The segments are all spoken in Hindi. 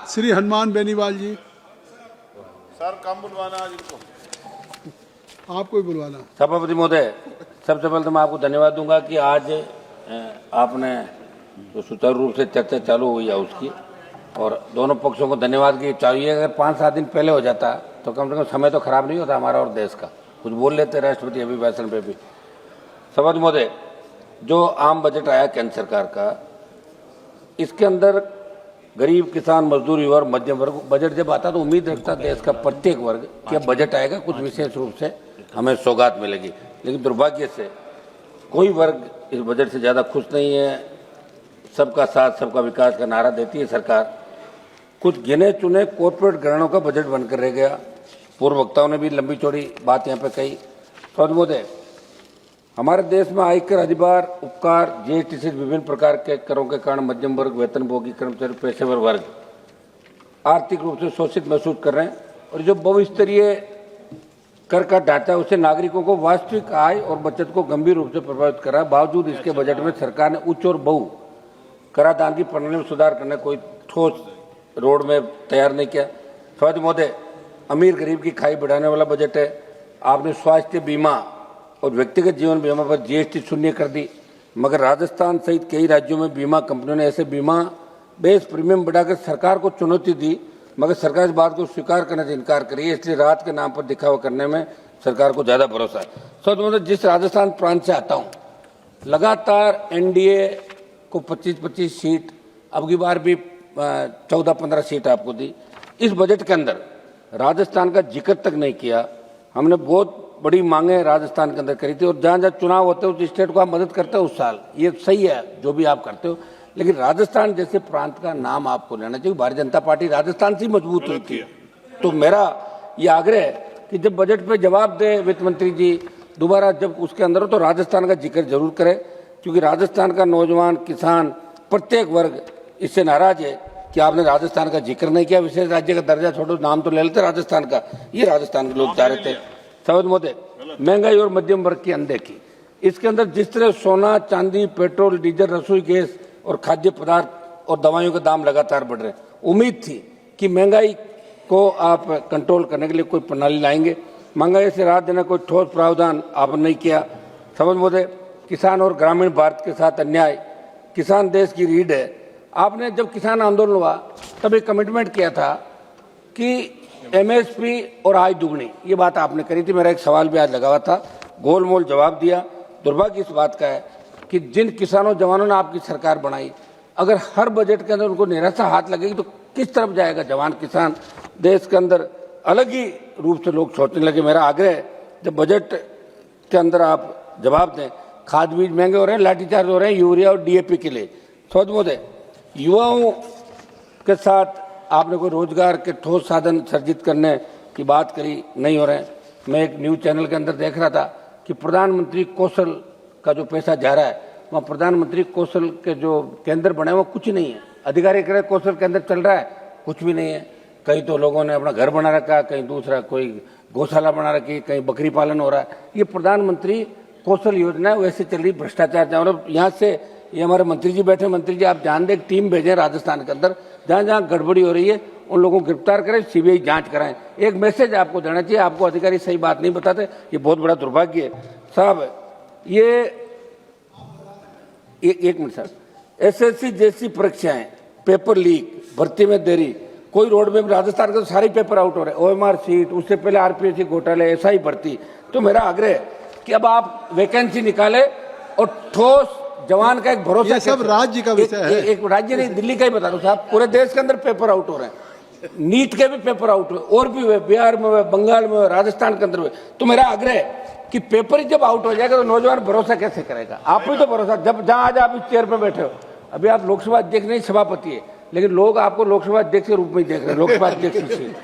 श्री हनुमान बेनीवाल जी। सर कम बुलवाना आज इनको, आपको ही बुलवाना। सभापति महोदय, सबसे पहले तो मैं आपको धन्यवाद दूंगा कि आज आपने जो सुचारू रूप से चर्चा चालू हुई है उसकी, और दोनों पक्षों को धन्यवाद की चाहिए। अगर 5-7 दिन पहले हो जाता तो कम से कम समय तो खराब नहीं होता हमारा और देश का, कुछ बोल लेते राष्ट्रपति अभिभाषण पे भी। सभापति महोदय, जो आम बजट आया केंद्र सरकार का, इसके अंदर गरीब, किसान, मजदूर, युवा और मध्यम वर्ग बजट जब आता तो उम्मीद रखता देश का प्रत्येक वर्ग कि अब बजट आएगा, कुछ विशेष रूप से हमें सौगात मिलेगी। लेकिन दुर्भाग्य से कोई वर्ग इस बजट से ज़्यादा खुश नहीं है। सबका साथ, सबका विकास का नारा देती है सरकार, कुछ गिने चुने कॉर्पोरेट घरानों का बजट बनकर रह गया। पूर्व वक्ताओं ने भी लंबी चौड़ी बात यहाँ पे कही। सभापति महोदय, हमारे देश में आयकर, अधिभार, उपकार, जीएसटी से विभिन्न प्रकार के करों के कारण मध्यम वर्ग, वेतनभोगी, कर्मचारी, पेशेवर वर्ग आर्थिक रूप से शोषित महसूस कर रहे हैं। और जो बहुस्तरीय कर का ढांचा है उससे नागरिकों को वास्तविक आय और बचत को गंभीर रूप से प्रभावित कर रहा है। बावजूद इसके बजट में सरकार ने उच्च और बहु कराधान की प्रणाली में सुधार करने कोई ठोस रोड में तैयार नहीं किया। सभापति महोदय, अमीर गरीब की खाई बढ़ाने वाला बजट है। आपने स्वास्थ्य बीमा और व्यक्तिगत जीवन बीमा पर जीएसटी शून्य कर दी, मगर राजस्थान सहित कई राज्यों में बीमा कंपनियों ने ऐसे बीमा बेस प्रीमियम बढ़ाकर सरकार को चुनौती दी, मगर सरकार इस बात को स्वीकार करने से इनकार करी है। इसलिए राहत के नाम पर दिखावा करने में सरकार को ज्यादा भरोसा है। सच मतलब जिस राजस्थान प्रांत से आता हूँ, लगातार एनडीए को 25-25 सीट, अब की बार भी 14-15 सीट आपको दी। इस बजट के अंदर राजस्थान का जिक्र तक नहीं किया। हमने बहुत बड़ी मांगे राजस्थान के अंदर करी थी, और जहाँ जहाँ चुनाव होते हैं उस स्टेट को आप मदद करते हो उस साल, ये सही है जो भी आप करते हो, लेकिन राजस्थान जैसे प्रांत का नाम आपको लेना चाहिए। भारतीय जनता पार्टी राजस्थान से मजबूत हुई थी। तो मेरा ये आग्रह है कि जब बजट पे जवाब दे वित्त मंत्री जी दोबारा, जब उसके अंदर हो तो राजस्थान का जिक्र जरूर करें, क्योंकि राजस्थान का नौजवान, किसान, प्रत्येक वर्ग इससे नाराज है कि आपने राजस्थान का जिक्र नहीं किया। विशेष राज्य का दर्जा छोड़ो, नाम तो ले लेते राजस्थान का, ये राजस्थान के लोग चाह रहे थे। सभापति महोदय, महंगाई और मध्यम वर्ग की अनदेखी, इसके अंदर जिस तरह सोना, चांदी, पेट्रोल, डीजल, रसोई गैस और खाद्य पदार्थ और दवाइयों के दाम लगातार बढ़ रहे हैं, उम्मीद थी कि महंगाई को आप कंट्रोल करने के लिए कोई प्रणाली लाएंगे। महंगाई से राहत देने कोई ठोस प्रावधान आपने नहीं किया। सभापति महोदय, किसान और ग्रामीण भारत के साथ अन्याय, किसान देश की रीढ़ है। आपने जब किसान आंदोलन हुआ तब एक कमिटमेंट किया था कि एमएसपी और आय दुगनी, ये बात आपने करी थी। मेरा एक सवाल भी आज लगा हुआ था, गोलमोल जवाब दिया। दुर्भाग्य इस बात का है कि जिन किसानों जवानों ने आपकी सरकार बनाई, अगर हर बजट के अंदर उनको निराशा हाथ लगेगी तो किस तरफ जाएगा जवान किसान। देश के अंदर अलग ही रूप से लोग सोचने लगे। मेरा आग्रह है, जब बजट के अंदर आप जवाब दें। खाद बीज महंगे हो रहे हैं, लाठीचार्ज हो रहे हैं यूरिया और डीएपी के लिए। सभापति महोदय, युवाओं के साथ आपने कोई रोजगार के ठोस साधन सर्जित करने की बात करी, नहीं हो रहे हैं। मैं एक न्यूज चैनल के अंदर देख रहा था कि प्रधानमंत्री कौशल का जो पैसा जा रहा है, वहाँ प्रधानमंत्री कौशल के जो केंद्र बने वो कुछ नहीं है। अधिकारी कह रहे कौशल केंद्र चल रहा है, कुछ भी नहीं है। कहीं तो लोगों ने अपना घर बना रखा, कहीं दूसरा कोई गौशाला बना रखी, कहीं बकरी पालन हो रहा है। ये प्रधानमंत्री कौशल योजना वैसे चल रही, भ्रष्टाचार। और यहाँ से ये हमारे मंत्री जी बैठे, मंत्री जी आप ध्यान दें, टीम भेजें राजस्थान के अंदर, जहाँ जहाँ गड़बड़ी हो रही है उन लोगों को गिरफ्तार करें, सीबीआई जांच कराएं। एक मैसेज आपको देना चाहिए, आपको अधिकारी सही बात नहीं बताते, ये बहुत बड़ा दुर्भाग्य है साहब। ये एक मिनट सर, एसएससी जैसी परीक्षाएं, पेपर लीक, भर्ती में देरी, कोई रोड में राजस्थान के तो सारे पेपर आउट हो रहे हैं। ओएमआर सीट, उससे पहले आरपीएससी घोटाले, ऐसा ही भर्ती। तो मेरा आग्रह है कि अब आप वैकेंसी निकाले और ठोस जवान का एक भरोसा। ये सब राज्य का विषय है। एक राज्य नहीं, दिल्ली का ही बता दो साहब, पूरे देश के अंदर पेपर आउट हो रहे हैं। नीट के भी पेपर आउट हुए, और भी हुए, बिहार में हुए, बंगाल में हुए, राजस्थान के अंदर हुए। तो मेरा आग्रह है कि पेपर ही जब आउट हो जाएगा तो नौजवान भरोसा कैसे करेगा। आप भी तो भरोसा, जब जहां आज आप इस चेयर पर बैठे हो, अभी आप लोकसभा अध्यक्ष नहीं सभापति है, लेकिन लोग आपको लोकसभा अध्यक्ष के रूप में ही देख रहे हैं, लोकसभा अध्यक्ष से।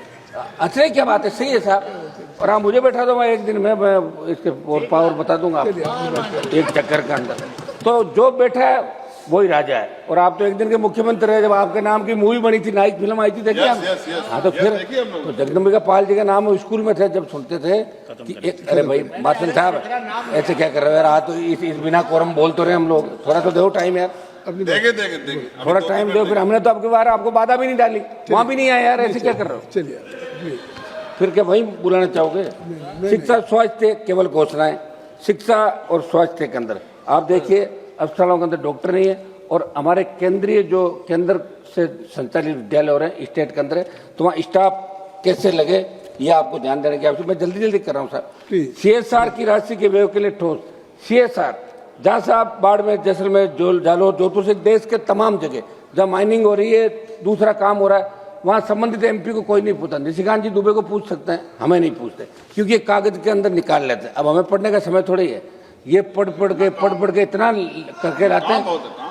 अच्छा क्या बात है, सही है साहब। और आप मुझे बैठा दो, मैं एक दिन में मैं इसके पावर बता दूंगा आपको एक चक्कर के अंदर। तो जो बैठा है वही राजा है। और आप तो एक दिन के मुख्यमंत्री रहे, जब आपके नाम की मूवी बनी थी, नाइक फिल्म आई थी, देखिए हम। हाँ तो फिर तो जगदम्बिका पाल जी का नाम स्कूल में थे, जब सुनते थे कि एक, अरे भाई मास्टर साहब ऐसे क्या कर रहे हो यार, तो इस बिना कोरम बोल तो रहे हम लोग, थोड़ा तो दो टाइम यार। अपनी देंगे देंगे देंगे थोड़ा टाइम दो। फिर हमने तो आपके बार आपको बाधा भी नहीं डाली, वहां भी नहीं आया यार, ऐसे क्या कर रहे हो? चलिए प्लीज। फिर क्या वही बुलाना चाहोगे? शिक्षा स्वास्थ्य केवल घोषणाएं, शिक्षा और स्वास्थ्य के अंदर आप देखिए अस्पतालों के अंदर डॉक्टर नहीं है, और हमारे केंद्रीय जो केंद्र से संचालित विद्यालय हो रहे हैं स्टेट के अंदर है, तो वहाँ स्टाफ कैसे लगे ये आपको ध्यान देने की आवश्यकता। मैं जल्दी जल्दी कर रहा हूँ साहब। CSR की राशि के व्यय के लिए ठोस CSR, जहाँ से आप बाड़मेर, जैसलमेर, जालौर, जोधपुर से देश के तमाम जगह जहाँ माइनिंग हो रही है, दूसरा काम हो रहा है, वहाँ संबंधित MP को कोई नहीं पूछता। निशिकांत जी दुबे को पूछ सकते हैं, हमें नहीं पूछते, क्योंकि ये कागज के अंदर निकाल लेते हैं। अब हमें पढ़ने का समय थोड़ी है, ये पढ़ पढ़ के इतना करके लाते हैं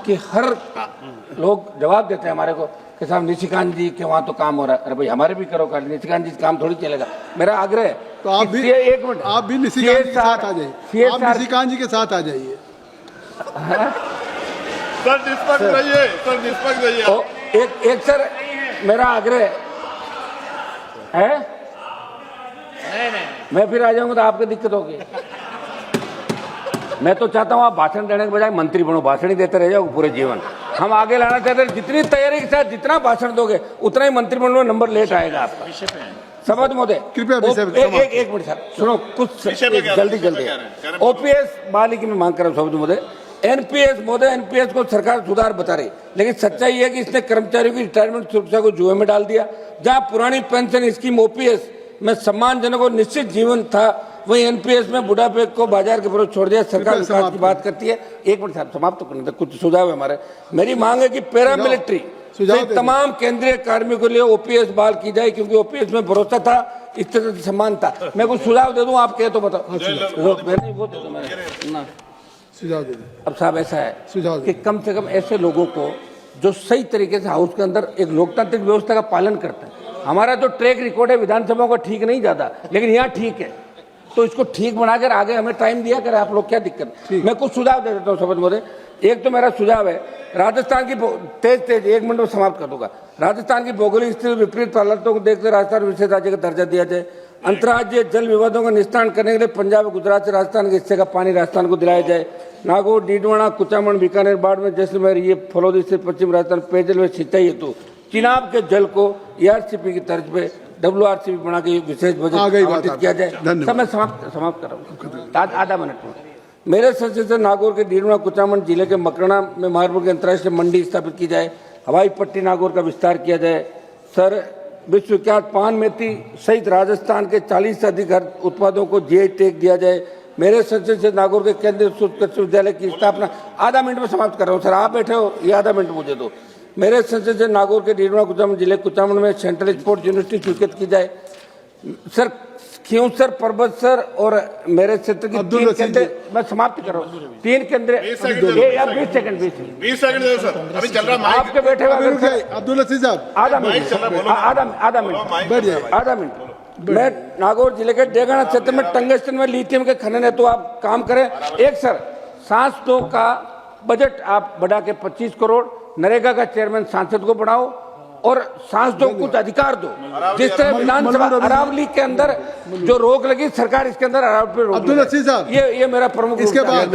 कि हर लोग जवाब देते हैं हमारे को कि साहब निशिकांत जी के वहाँ तो काम हो रहा है। अरे भाई हमारे भी करो कार्य, निशिकांत जी काम थोड़ी चलेगा। मेरा आग्रह है तो आप भी, एक मिनट, आप भी निशिकांत जी के साथ आ जाइए, आप निशिकांत जी के साथ आ जाइए। सर निष्पक्ष रहिए, सर निष्पक्ष रहिए। एक सर मेरा आग्रह है, मैं फिर आ जाऊंगा तो आपको दिक्कत होगी। मैं तो चाहता हूं आप भाषण देने के बजाय मंत्री बनो, भाषण ही देते रह जाओ पूरे जीवन। हम आगे लाना चाहते हैं, जितनी तैयारी के साथ जितना भाषण दोगे उतना ही मंत्री बनने में नंबर लेट आएगा आपका। समझ मोदे कृपया एक मिनट सर सुनो, कुछ जल्दी OPS बहाली की मैं मांग कर रहा हूँ। समझ मोदे NPS मोदे, NPS को सरकार सुधार बता रही, लेकिन सच्चाई है कि इसने कर्मचारियों की रिटायरमेंट सुरक्षा को जुए में डाल दिया। जहां पुरानी पेंशन स्कीम OPS में सम्मानजनक और निश्चित जीवन था, वही NPS में बुढ़ापे को बाजार के विरुद्ध छोड़ दिया। सरकार विकास की बात करती है। एक मिनट साहब समाप्त करने दो, कुछ सुझाव है हमारे। मेरी मांग है कि पैरामिलिट्री तमाम केंद्रीय कार्मिकों के लिए OPS बहाल की जाए, क्योंकि OPS में भरोसा था, इस तरह से सम्मान था। मैं कुछ सुझाव दे दूं, आप कहे तो बताओ। सुझाव दे दें। अब साहब ऐसा है सुझाव कि कम से कम ऐसे लोगों को जो सही तरीके से हाउस के अंदर एक लोकतांत्रिक व्यवस्था का पालन करते हैं। हमारा जो ट्रैक रिकॉर्ड है विधानसभा का ठीक नहीं जाता, लेकिन यहाँ ठीक है, तो इसको ठीक बनाकर आगे हमें टाइम दिया करें आप लोग, क्या दिक्कत। मैं कुछ सुझाव दे देता हूँ समझ मोदे। एक तो मेरा सुझाव है, राजस्थान की तेज 1 मिनट में समाप्त कर दूंगा। राजस्थान की भौगोलिक स्थिति विपरीत हालातों को देखते राजस्थान विशेष राज्य का दर्जा दिया जाए। अंतर्राज्यीय जल विवादों का निस्तारण करने के लिए पंजाब और गुजरात से राजस्थान के हिस्से का पानी राजस्थान को दिलाया जाए। नागौर, डीडवाना, कुचामन, बीकानेर, बाड़मेर, जैसलमेर, ये फलोदी से पश्चिम राजस्थान पेयजल व सिंचाई हेतु चिनाब के जल को ERCP की तर्ज पे WRCP बना के विशेष बजट आवंटित किया जाए। समय समाप्त कर रहा हूँ, आधा मिनट में। मेरे संसद से नागौर के डीडवाना, कुचामन जिले के मकराना में मार्बल की अंतर्राष्ट्रीय मंडी स्थापित की जाए। हवाई पट्टी नागौर का विस्तार किया जाए। सर विश्वविख्यात पान मेथी सहित राजस्थान के 40 से अधिक उत्पादों को GI टैग दिया जाए। मेरे संसद से नागौर के केंद्रीय उत्कृष्ट विद्यालय की स्थापना, आधा मिनट में समाप्त कर रहा हूँ सर, आप बैठे हो, ये आधा मिनट मुझे दो। मेरे संसद से नागौर के डीडवाना, कुचामन जिले कुचामन में सेंट्रल स्पोर्ट्स यूनिवर्सिटी स्वीकृत की जाए। सर क्यों सर, पर्वत सर और मेरे क्षेत्र की 3 केंद्र, मैं समाप्त कर रहा हूँ, 3 केंद्र। 20 सेकंड सर, अभी चल रहा है आपके बैठे हुए अब्दुल अजीज साहब, आधा मिनट। मैं नागौर जिले के डेगाना क्षेत्र में टंगस्टन में लिथियम के खनन है, तो आप काम करें। एक सर सांसदों का बजट आप बढ़ा के 25 करोड़, नरेगा का चेयरमैन सांसद को बढ़ाओ और सांसदों को कुछ अधिकार दो। जिस तरह विधानसभा अरावली के अंदर जो रोक लगी, सरकार इसके अंदर अरावली पे रोक। अब्दुल अजीज साहब, ये मेरा प्रमुख इसके बाद